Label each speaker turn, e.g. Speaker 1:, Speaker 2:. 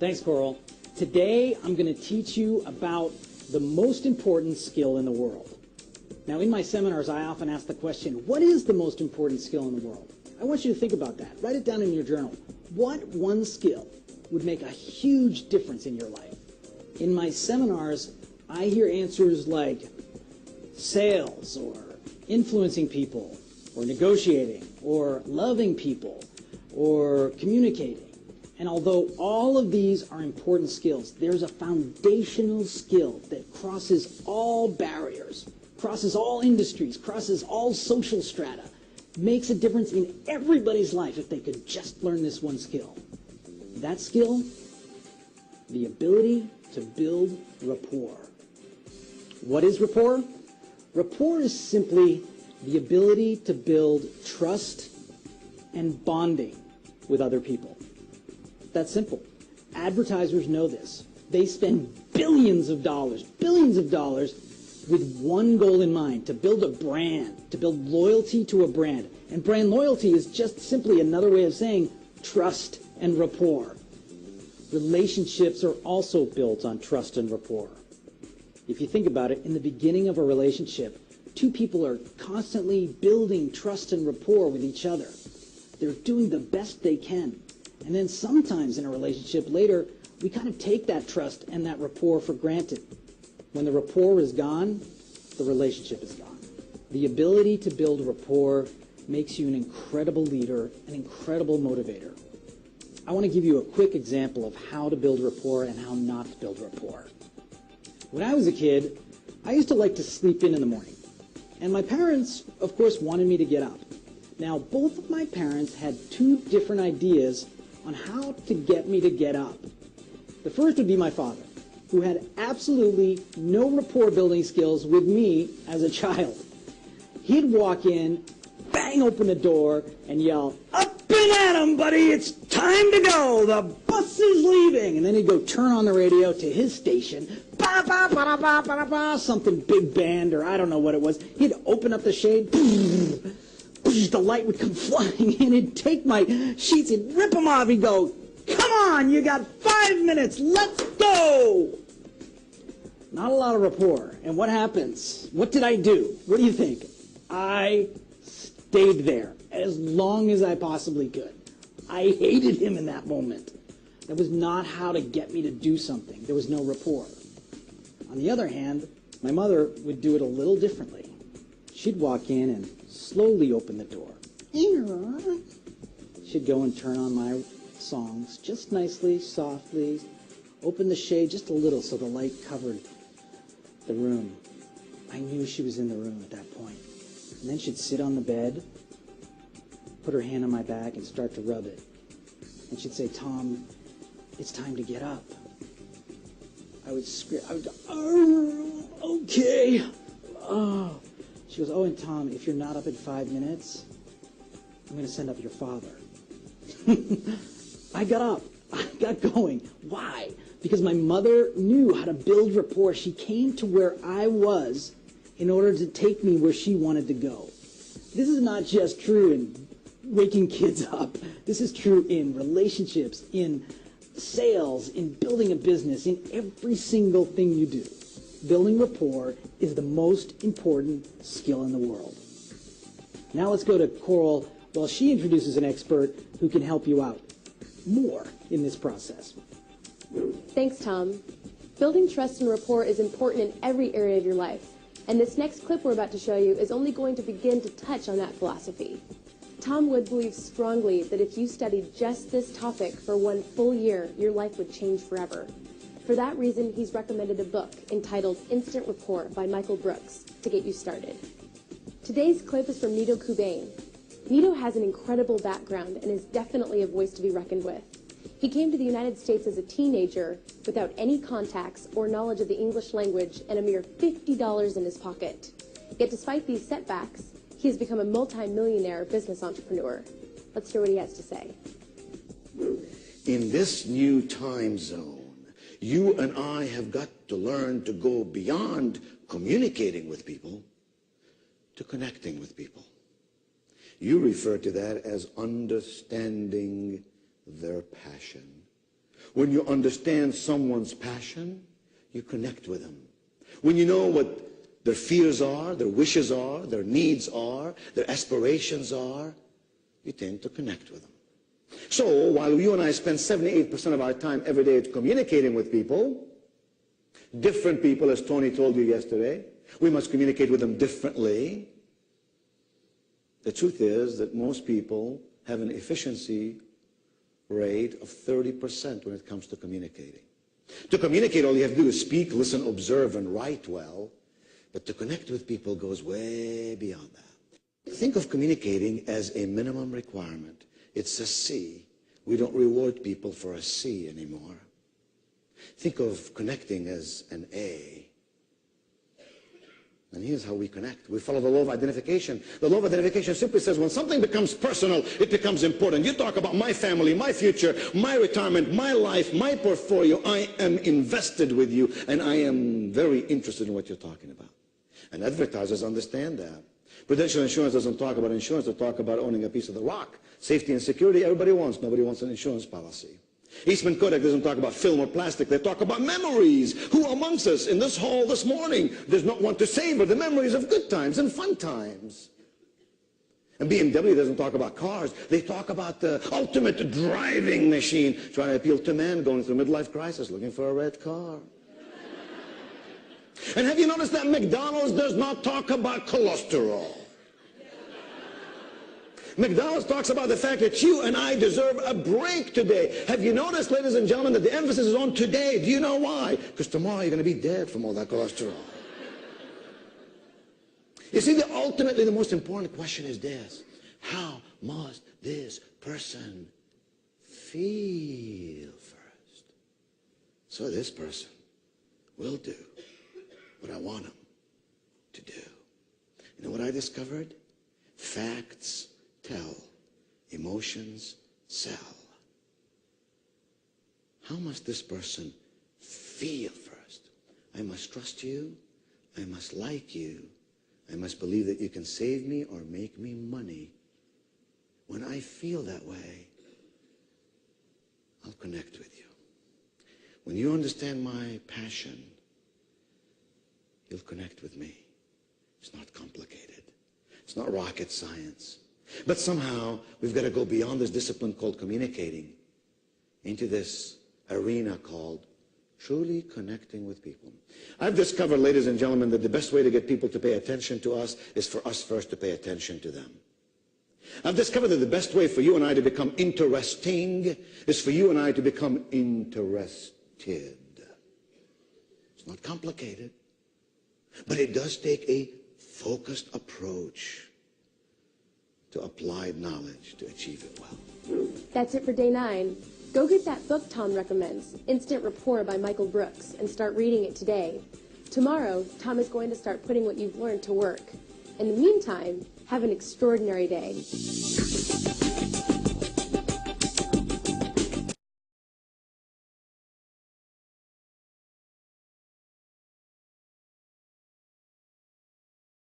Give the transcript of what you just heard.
Speaker 1: Thanks, Coral. Today, I'm going to teach you about the most important skill in the world. Now, in my seminars, I often ask the question, what is the most important skill in the world? I want you to think about that. Write it down in your journal. What one skill would make a huge difference in your life? In my seminars, I hear answers like sales, or influencing people, or negotiating, or loving people, or communicating. And although all of these are important skills, there's a foundational skill that crosses all barriers, crosses all industries, crosses all social strata, makes a difference in everybody's life if they could just learn this one skill. That skill, the ability to build rapport. What is rapport? Rapport is simply the ability to build trust and bonding with other people. That's simple. Advertisers know this. They spend billions of dollars with one goal in mind, to build a brand, to build loyalty to a brand. And brand loyalty is just simply another way of saying trust and rapport. Relationships are also built on trust and rapport. If you think about it, in the beginning of a relationship, two people are constantly building trust and rapport with each other. They're doing the best they can. And then sometimes in a relationship later, we kind of take that trust and that rapport for granted. When the rapport is gone, the relationship is gone. The ability to build rapport makes you an incredible leader, an incredible motivator. I want to give you a quick example of how to build rapport and how not to build rapport. When I was a kid, I used to like to sleep in the morning. And my parents, of course, wanted me to get up. Now, both of my parents had two different ideas on how to get me to get up. The first would be my father, who had absolutely no rapport building skills with me as a child. He'd walk in, bang open the door, and yell, "Up and at 'em, buddy, it's time to go, the bus is leaving." And then he'd go turn on the radio to his station, ba ba ba ba ba ba ba, something big band, or I don't know what it was. He'd open up the shade, the light would come flying in, he'd take my sheets, he'd rip them off, he'd go, "Come on, you got 5 minutes, let's go!" Not a lot of rapport. And what happens? What did I do? What do you think? I stayed there as long as I possibly could. I hated him in that moment. That was not how to get me to do something. There was no rapport. On the other hand, my mother would do it a little differently. She'd walk in and slowly open the door. She'd go and turn on my songs just nicely, softly, open the shade just a little so the light covered the room. I knew she was in the room at that point. And then she'd sit on the bed, put her hand on my back and start to rub it. And she'd say, "Tom, it's time to get up." I would scream. I would go, "Oh, okay." Oh. She goes, "Oh, and Tom, if you're not up in 5 minutes, I'm going to send up your father." I got up. I got going. Why? Because my mother knew how to build rapport. She came to where I was in order to take me where she wanted to go. This is not just true in waking kids up. This is true in relationships, in sales, in building a business, in every single thing you do. Building rapport is the most important skill in the world. Now let's go to Coral while she introduces an expert who can help you out more in this process.
Speaker 2: Thanks, Tom. Building trust and rapport is important in every area of your life, and this next clip we're about to show you is only going to begin to touch on that philosophy. Tom Wood believes strongly that if you studied just this topic for 1 full year, your life would change forever. For that reason, he's recommended a book entitled Instant Rapport by Michael Brooks to get you started. Today's clip is from Nito Kubain. Nito has an incredible background and is definitely a voice to be reckoned with. He came to the United States as a teenager without any contacts or knowledge of the English language and a mere $50 in his pocket. Yet despite these setbacks, he has become a multi-millionaire business entrepreneur. Let's hear what he has to say.
Speaker 3: In this new time zone, you and I have got to learn to go beyond communicating with people to connecting with people. You refer to that as understanding their passion. When you understand someone's passion, you connect with them. When you know what their fears are, their wishes are, their needs are, their aspirations are, you tend to connect with them. So while you and I spend 78% of our time every day communicating with people, different people, as Tony told you yesterday, we must communicate with them differently. The truth is that most people have an efficiency rate of 30% when it comes to communicating. To communicate, all you have to do is speak, listen, observe, and write well. But to connect with people goes way beyond that. Think of communicating as a minimum requirement. It's a C. We don't reward people for a C anymore. Think of connecting as an A. And here's how we connect. We follow the law of identification. The law of identification simply says when something becomes personal, it becomes important. You talk about my family, my future, my retirement, my life, my portfolio. I am invested with you, and I am very interested in what you're talking about. And advertisers understand that. Prudential Insurance doesn't talk about insurance. They talk about owning a piece of the rock. Safety and security, everybody wants. Nobody wants an insurance policy. Eastman Kodak doesn't talk about film or plastic. They talk about memories. Who amongst us in this hall this morning does not want to savor the memories of good times and fun times? And BMW doesn't talk about cars. They talk about the ultimate driving machine, trying to appeal to men going through midlife crisis, looking for a red car. And have you noticed that McDonald's does not talk about cholesterol? McDonald's talks about the fact that you and I deserve a break today. Have you noticed, ladies and gentlemen, that the emphasis is on today? Do you know why? Because tomorrow you're going to be dead from all that cholesterol. You see, ultimately the most important question is this. How must this person feel first? So this person will do what I want him to do. You know what I discovered? Facts tell, emotions sell. How must this person feel first? I must trust you. I must like you. I must believe that you can save me or make me money. When I feel that way, I'll connect with you. When you understand my passion, you'll connect with me. It's not complicated. It's not rocket science. But somehow, we've got to go beyond this discipline called communicating into this arena called truly connecting with people. I've discovered, ladies and gentlemen, that the best way to get people to pay attention to us is for us first to pay attention to them. I've discovered that the best way for you and I to become interesting is for you and I to become interested. It's not complicated, but it does take a focused approach to applied knowledge to achieve it well.
Speaker 2: That's it for day 9. Go get that book Tom recommends, Instant Rapport by Michael Brooks, and start reading it today. Tomorrow, Tom is going to start putting what you've learned to work. In the meantime, have an extraordinary day.